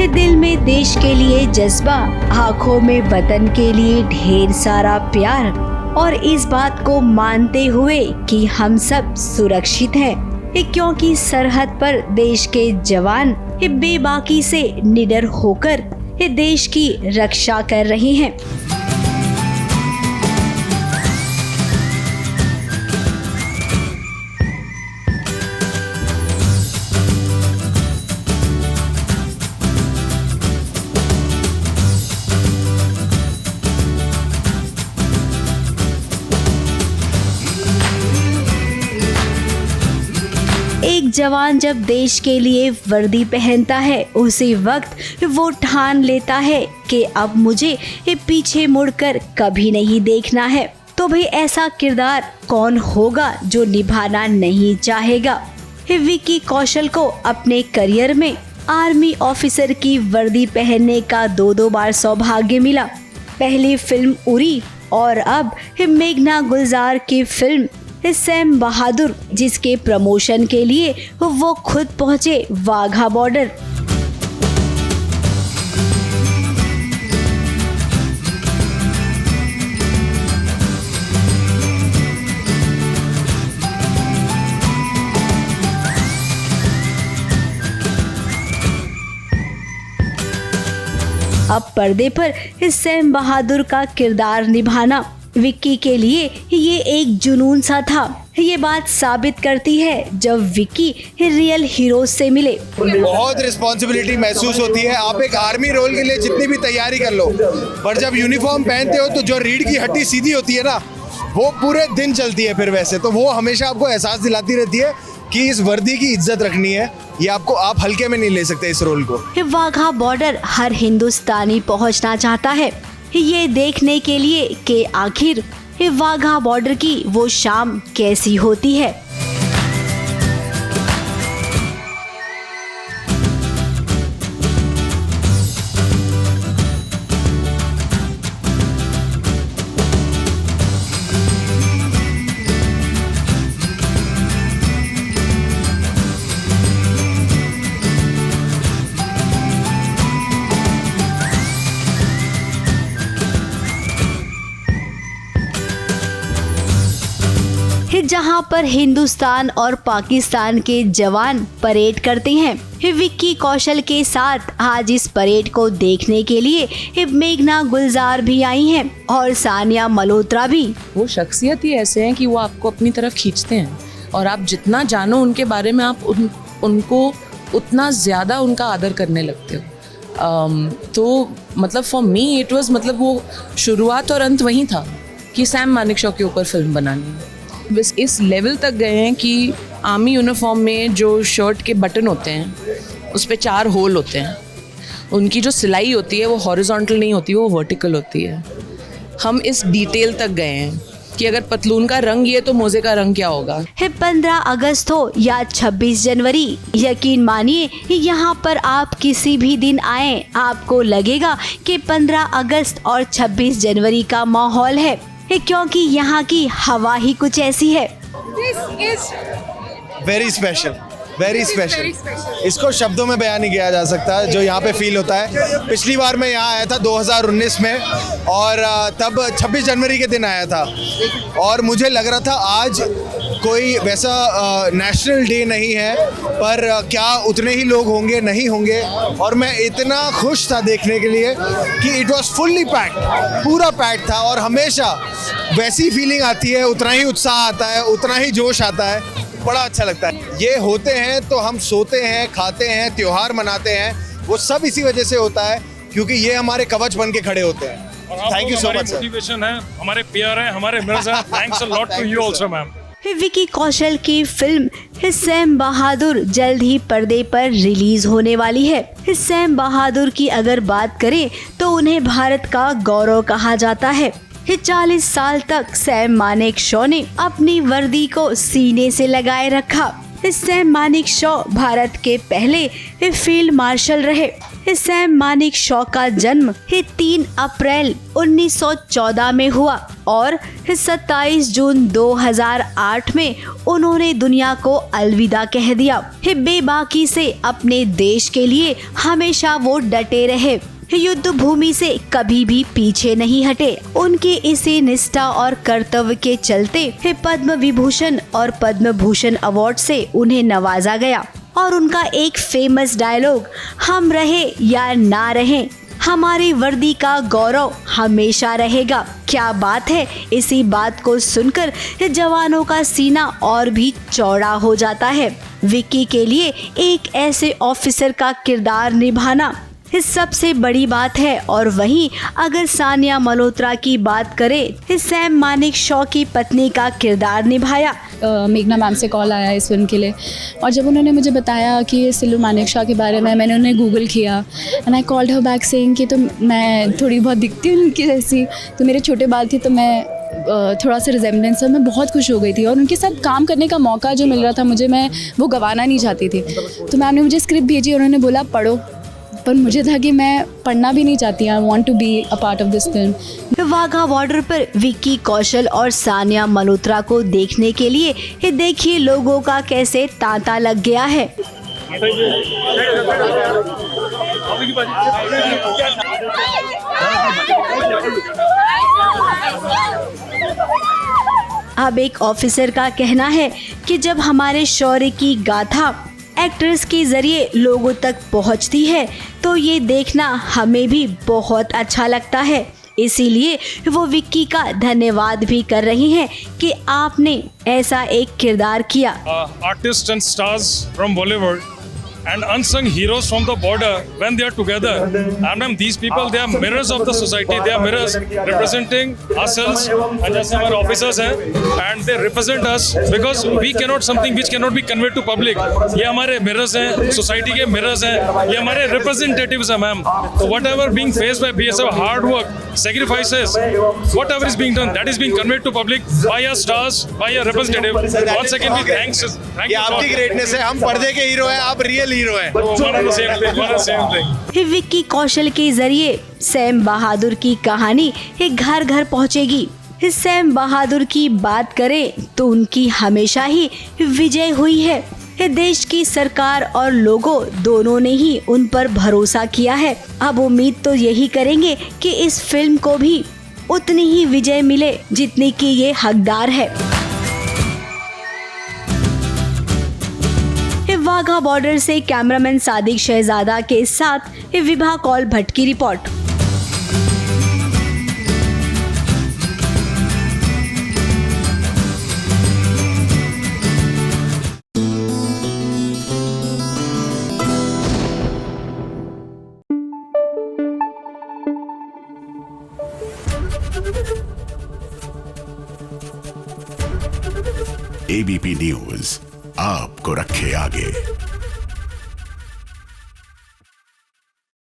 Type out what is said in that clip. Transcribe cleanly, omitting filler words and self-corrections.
दिल में देश के लिए जज्बा, आंखों में वतन के लिए ढेर सारा प्यार, और इस बात को मानते हुए कि हम सब सुरक्षित हैं, क्योंकि सरहद पर देश के जवान बेबाकी से निडर होकर देश की रक्षा कर रहे हैं। एक जवान जब देश के लिए वर्दी पहनता है, उसी वक्त वो ठान लेता है कि अब मुझे पीछे मुड़कर कभी नहीं देखना है। तो भाई ऐसा किरदार कौन होगा जो निभाना नहीं चाहेगा। विक्की कौशल को अपने करियर में आर्मी ऑफिसर की वर्दी पहनने का 2 बार सौभाग्य मिला। पहली फिल्म उरी और अब मेघना गुलजार की फिल्म सैम बहादुर, जिसके प्रमोशन के लिए वो खुद पहुंचे वाघा बॉर्डर। अब पर्दे पर सैम बहादुर का किरदार निभाना विक्की के लिए ये एक जुनून सा था। ये बात साबित करती है जब विक्की रियल हीरो से मिले। बहुत रिस्पॉन्सिबिलिटी महसूस होती है। आप एक आर्मी रोल के लिए जितनी भी तैयारी कर लो, पर जब यूनिफॉर्म पहनते हो तो जो रीढ़ की हड्डी सीधी होती है ना, वो पूरे दिन चलती है। फिर वैसे तो वो हमेशा आपको एहसास दिलाती रहती है कि इस वर्दी की इज्जत रखनी है। ये आप हल्के में नहीं ले सकते इस रोल को। वाघा बॉर्डर हर हिंदुस्तानी पहुंचना चाहता है, ये देखने के लिए कि आखिर वाघा बॉर्डर की वो शाम कैसी होती है। जहां पर हिंदुस्तान और पाकिस्तान के जवान परेड करते हैं, विक्की कौशल के साथ आज इस परेड को देखने के लिए मेघना गुलजार भी आई हैं और सानिया मल्होत्रा भी। वो शख्सियत ही ऐसे हैं कि वो आपको अपनी तरफ खींचते हैं, और आप जितना जानो उनके बारे में आप उनको उतना ज़्यादा उनका आदर करने लगते हो। तो मतलब फॉर मी इट वाज, मतलब वो शुरुआत और अंत वही था कि सैम मानेकशॉ के ऊपर फिल्म बनानी है। बस इस लेवल तक गए हैं कि आर्मी यूनिफॉर्म में जो शर्ट के बटन होते हैं उस पे 4 होल होते हैं। उनकी जो सिलाई होती है वो हॉरिजॉन्टल नहीं होती, वो वर्टिकल होती है। हम इस डिटेल तक गए हैं कि अगर पतलून का रंग ये तो मोजे का रंग क्या होगा। 15 अगस्त हो या 26 जनवरी, यकीन मानिए यहाँ पर आप किसी भी दिन आए, आपको लगेगा कि 15 अगस्त और 26 जनवरी का माहौल है, क्योंकि यहाँ की हवा ही कुछ ऐसी है। Very special, very special. इसको शब्दों में बयान नहीं किया जा सकता जो यहाँ पे फील होता है। पिछली बार मैं यहाँ आया था 2019 में, और तब 26 जनवरी के दिन आया था, और मुझे लग रहा था आज कोई वैसा नेशनल डे नहीं है, पर क्या उतने ही लोग होंगे, नहीं होंगे। और मैं इतना खुश था देखने के लिए कि इट वाज फुल्ली पैक्ड, पूरा पैक्ड था। और हमेशा वैसी फीलिंग आती है, उतना ही उत्साह आता है, उतना ही जोश आता है, बड़ा अच्छा लगता है। ये होते हैं तो हम सोते हैं, खाते हैं, त्योहार मनाते हैं, वो सब इसी वजह से होता है क्योंकि ये हमारे कवच बन के खड़े होते हैं। Thank you so much. Motivation है, हमारे प्यार है, हमारे मिरर्स हैं। Thanks a lot to you also ma'am. Vicky Kaushal की फिल्म सैम बहादुर जल्द ही पर्दे पर रिलीज होने वाली है। सैम बहादुर की अगर बात करें तो उन्हें भारत का गौरव कहा जाता है। 40 साल तक सैम मानेकशॉ ने अपनी वर्दी को सीने से लगाए रखा। सैम मानेकशॉ भारत के पहले फील्ड मार्शल रहे। सैम मानिक शॉ का जन्म 3 अप्रैल 1914 में हुआ और 27 जून 2008 में उन्होंने दुनिया को अलविदा कह दिया। बेबाकी से अपने देश के लिए हमेशा वो डटे रहे, युद्ध भूमि से कभी भी पीछे नहीं हटे। उनकी इसी निष्ठा और कर्तव्य के चलते पद्म विभूषण और पद्म भूषण अवार्ड से उन्हें नवाजा गया। और उनका एक फेमस डायलॉग, हम रहे या ना रहे, हमारी वर्दी का गौरव हमेशा रहेगा। क्या बात है। इसी बात को सुनकर जवानों का सीना और भी चौड़ा हो जाता है। विक्की के लिए एक ऐसे ऑफिसर का किरदार निभाना सबसे बड़ी बात है। और वहीं अगर सानिया मल्होत्रा की बात करें, सैम मानिक शॉ की पत्नी का किरदार निभाया। मेघना मैम से कॉल आया इस फिल्म के लिए और जब उन्होंने मुझे बताया कि सिल्लू मानेकशॉ के बारे में, मैंने उन्हें गूगल किया and I called her back saying कि तो मैं थोड़ी बहुत दिखती हूँ उनकी जैसी, तो मेरे छोटे बाल थे तो मैं थोड़ा सा रिजेम्बलेंस है। मैं बहुत खुश हो गई थी और उनके साथ काम करने का मौका जो मिल रहा था मुझे, मैं वो गंवाना नहीं चाहती थी। तो मैम ने मुझे स्क्रिप्ट भेजी और उन्होंने बोला पढ़ो, पर मुझे था कि मैं पढ़ना भी नहीं चाहती। I want to be a part of this film. Wagah border पर विक्की कौशल और सानिया मल्होत्रा को देखने के लिए देखिए लोगों का कैसे तांता लग गया है। अब एक ऑफिसर का कहना है कि जब हमारे शौर्य की गाथा एक्टर्स के जरिए लोगों तक पहुंचती है तो ये देखना हमें भी बहुत अच्छा लगता है। इसीलिए वो विक्की का धन्यवाद भी कर रही हैं कि आपने ऐसा एक किरदार किया। Artists and stars from Bollywood and unsung heroes from the border, when they are together, and these people, they are mirrors of the society. They are mirrors representing ourselves, and जैसे हमारे officers हैं, and they represent us because we cannot something which cannot be conveyed to public. ये हमारे mirrors हैं, society के mirrors हैं, ये हमारे representatives हैं मैम। तो whatever being faced by BSF, hard work, sacrifices, whatever is being done, that is being conveyed to public by our stars, by our representative. Once again, we thank ये you. आपकी greatness है। हम पर्दे के hero हैं, आप real hero हैं। Same thing. Vicky Kaushal के जरिए सैम बहादुर की कहानी घर घर पहुंचेगी। सैम बहादुर की बात करें तो उनकी हमेशा ही विजय हुई है। देश की सरकार और लोगों दोनों ने ही उन पर भरोसा किया है। अब उम्मीद तो यही करेंगे कि इस फिल्म को भी उतनी ही विजय मिले जितनी की ये हकदार है। वाघा बॉर्डर से कैमरामैन सादिक शहजादा के साथ विभा कौल भट्ट की रिपोर्ट। ABP न्यूज आपको रखे आगे।